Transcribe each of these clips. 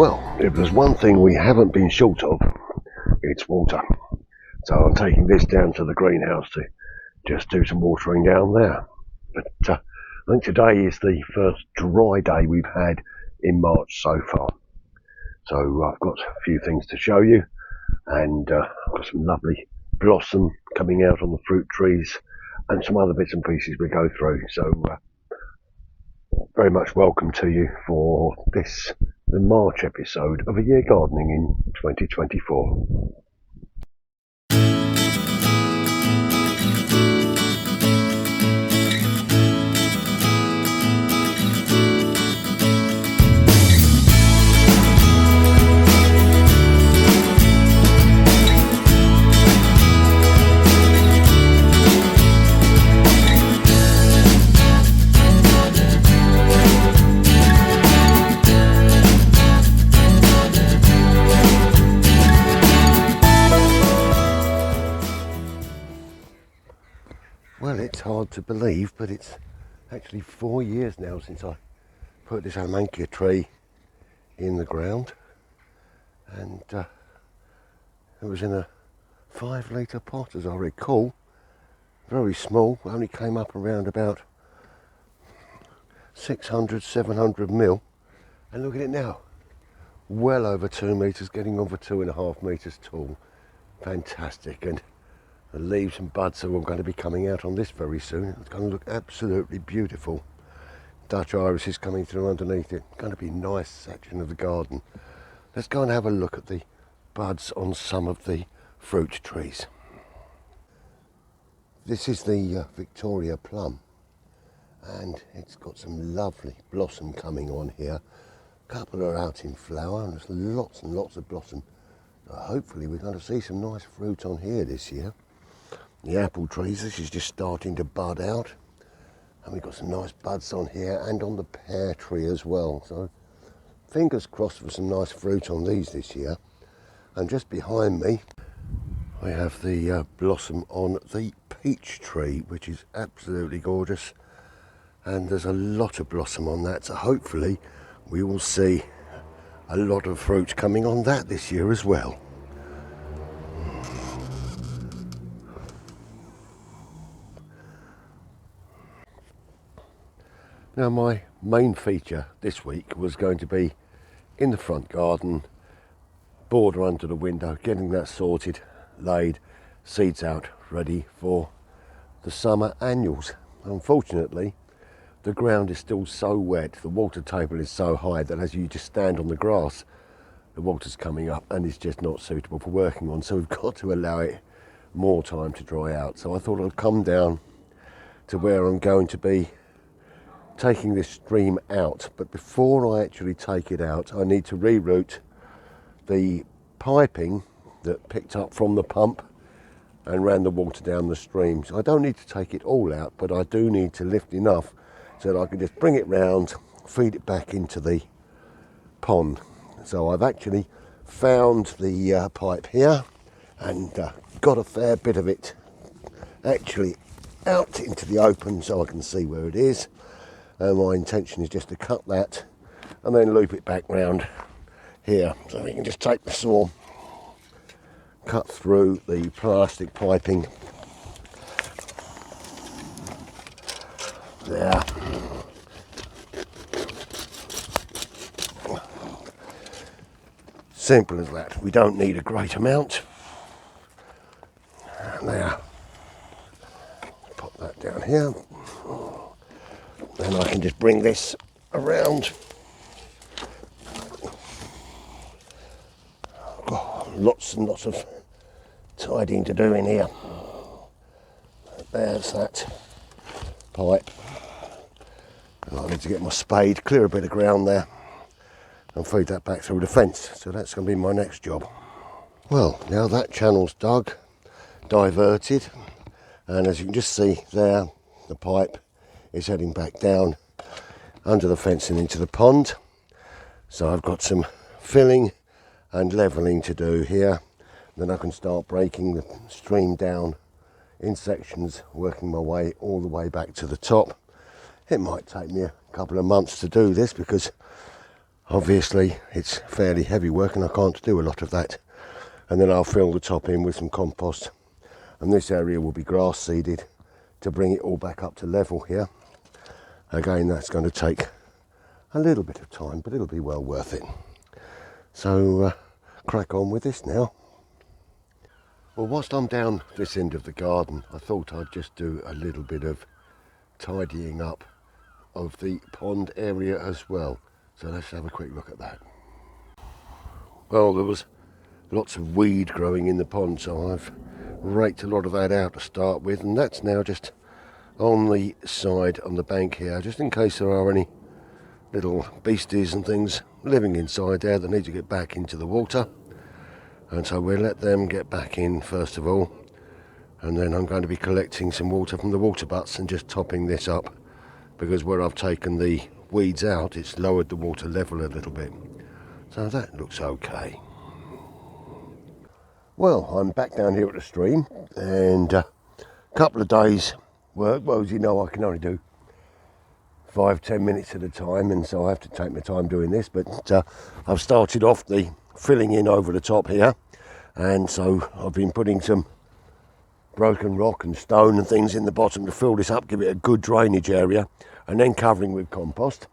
Well, if there's one thing we haven't been short of, it's water. So I'm taking this down to the greenhouse to just do some watering down there. But I think today is the first dry day we've had in March so far. So I've got a few things to show you, and I've got some lovely blossom coming out on the fruit trees and some other bits and pieces we go through. So very much welcome to you for this, the March episode of A Year Gardening in 2024. Well, it's hard to believe, but it's actually 4 years now since I put this Amankia tree in the ground, and it was in a 5-litre pot, as I recall. Very small, only came up around about 600-700 mil, and look at it now, well over 2 metres, getting on for 2.5 metres tall. Fantastic. And the leaves and buds are all going to be coming out on this very soon. It's going to look absolutely beautiful. Dutch iris is coming through underneath it. It's going to be a nice section of the garden. Let's go and have a look at the buds on some of the fruit trees. This is the Victoria plum, and it's got some lovely blossom coming on here. A couple are out in flower, and there's lots and lots of blossom. So hopefully we're going to see some nice fruit on here this year. The apple trees, this is just starting to bud out, and we've got some nice buds on here and on the pear tree as well. So fingers crossed for some nice fruit on these this year. And just behind me I have the blossom on the peach tree, which is absolutely gorgeous, and there's a lot of blossom on that, so hopefully we will see a lot of fruit coming on that this year as well. Now, my main feature this week was going to be in the front garden, border under the window, getting that sorted, laid, seeds out, ready for the summer annuals. Unfortunately, the ground is still so wet, the water table is so high that as you just stand on the grass, the water's coming up and it's just not suitable for working on. So we've got to allow it more time to dry out. So I thought I'd come down to where I'm going to be taking this stream out, but before I actually take it out, I need to reroute the piping that picked up from the pump and ran the water down the stream. So I don't need to take it all out, but I do need to lift enough so that I can just bring it round, feed it back into the pond. So I've actually found the pipe here, and got a fair bit of it actually out into the open so I can see where it is. And my intention is just to cut that and then loop it back round here. So we can just take the saw, cut through the plastic piping there. Simple as that. We don't need a great amount. There. Pop that down here. Then I can just bring this around. Oh, lots and lots of tidying to do in here. There's that pipe. And I need to get my spade, clear a bit of ground there, and feed that back through the fence. So that's going to be my next job. Well, now that channel's dug, diverted, and as you can just see there, the pipe is heading back down under the fence and into the pond. So I've got some filling and levelling to do here. Then I can start breaking the stream down in sections, working my way all the way back to the top. It might take me a couple of months to do this because Obviously it's fairly heavy work and I can't do a lot of that. And then I'll fill the top in with some compost, and this area will be grass seeded to bring it all back up to level here. Again, that's going to take a little bit of time, but it'll be well worth it. So crack on with this now. Well, whilst I'm down this end of the garden, I thought I'd just do a little bit of tidying up of the pond area as well. So let's have a quick look at that. Well, there was lots of weed growing in the pond, so I've raked a lot of that out to start with, and that's now just on the side on the bank here, just in case there are any little beasties and things living inside there that need to get back into the water. And so we'll let them get back in first of all, and then I'm going to be collecting some water from the water butts and just topping this up, because where I've taken the weeds out, it's lowered the water level a little bit. So that looks okay. Well, I'm back down here at the stream, and a couple of days work. Well, as you know, I can only do 5-10 minutes at a time, and so I have to take my time doing this. But I've started off the filling in over the top here, and so I've been putting some broken rock and stone and things in the bottom to fill this up, give it a good drainage area, and then covering with compost.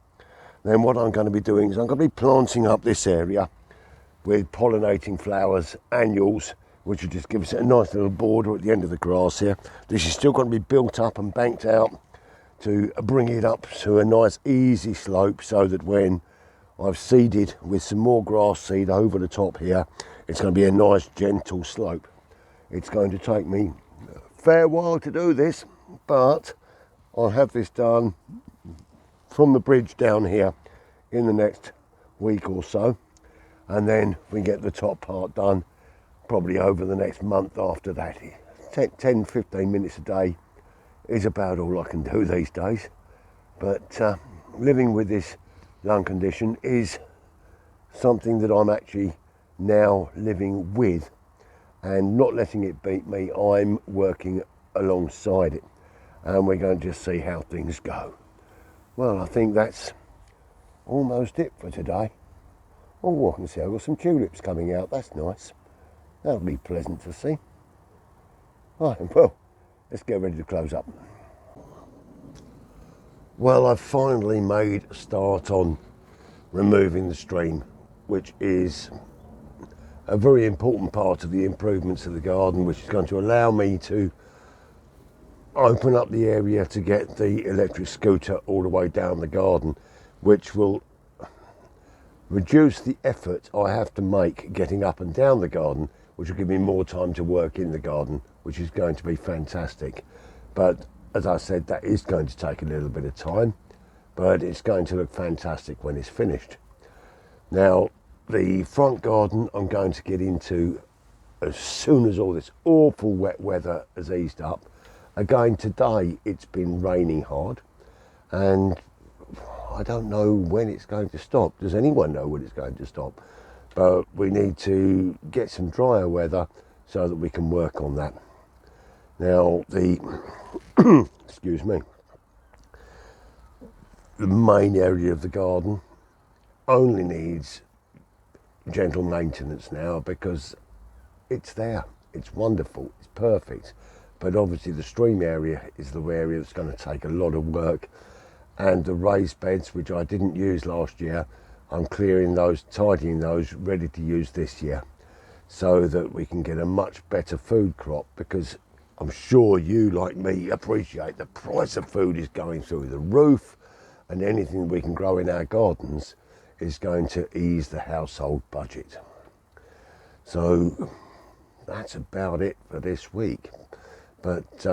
Then what I'm going to be doing is I'm going to be planting up this area with pollinating flowers, annuals, which will just give us a nice little border at the end of the grass here. This is still going to be built up and banked out to bring it up to a nice easy slope, so that when I've seeded with some more grass seed over the top here, it's going to be a nice gentle slope. It's going to take me a fair while to do this, but I'll have this done from the bridge down here in the next week or so, and then we get the top part done probably over the next month after that. 10-15 minutes a day is about all I can do these days, but living with this lung condition is something that I'm actually now living with and not letting it beat me. I'm working alongside it, and we're going to just see how things go. Well, I think that's almost it for today. Oh, I can see I've got some tulips coming out. That's nice. That'll be pleasant to see. Right, well, let's get ready to close up. Well, I've finally made a start on removing the stream, which is a very important part of the improvements of the garden, which is going to allow me to open up the area to get the electric scooter all the way down the garden, which will reduce the effort I have to make getting up and down the garden, which will give me more time to work in the garden, which is going to be fantastic. But as I said, that is going to take a little bit of time, but it's going to look fantastic when it's finished. Now, the front garden I'm going to get into as soon as all this awful wet weather has eased up. Again, today it's been raining hard, and I don't know when it's going to stop. Does anyone know when it's going to stop? But we need to get some drier weather so that we can work on that. Now, the excuse me, the main area of the garden only needs gentle maintenance now, because it's there, it's wonderful, it's perfect. But obviously the stream area is the area that's going to take a lot of work, and the raised beds, which I didn't use last year, I'm clearing those, tidying those, ready to use this year, so that we can get a much better food crop, because I'm sure you, like me, appreciate the price of food is going through the roof, and anything we can grow in our gardens is going to ease the household budget. So that's about it for this week. But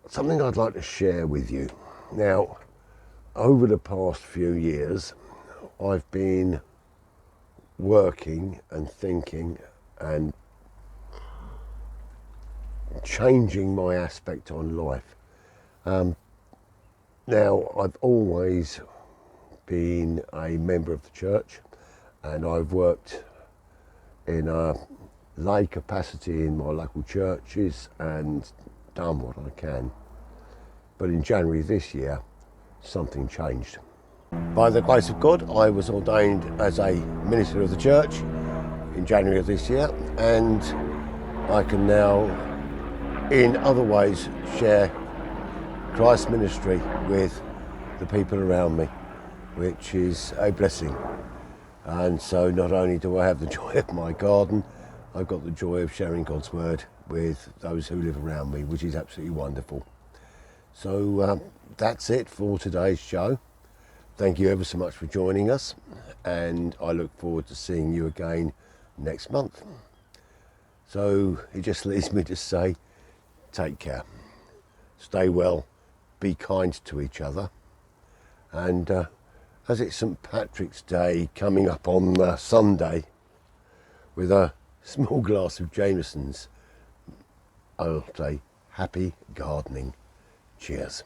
something I'd like to share with you. Now, over the past few years, I've been working and thinking and changing my aspect on life. Now, I've always been a member of the church, and I've worked in a lay capacity in my local churches and done what I can. But in January this year, something changed. By the grace of God, I was ordained as a minister of the church in January of this year, and I can now in other ways share Christ's ministry with the people around me, which is a blessing. And so not only do I have the joy of my garden, I've got the joy of sharing God's word with those who live around me, which is absolutely wonderful. So that's it for today's show. Thank you ever so much for joining us, and I look forward to seeing you again next month. So it just leaves me to say, take care, stay well, be kind to each other, and as it's St. Patrick's Day coming up on Sunday, with a small glass of Jameson's, I'll say happy gardening. Cheers.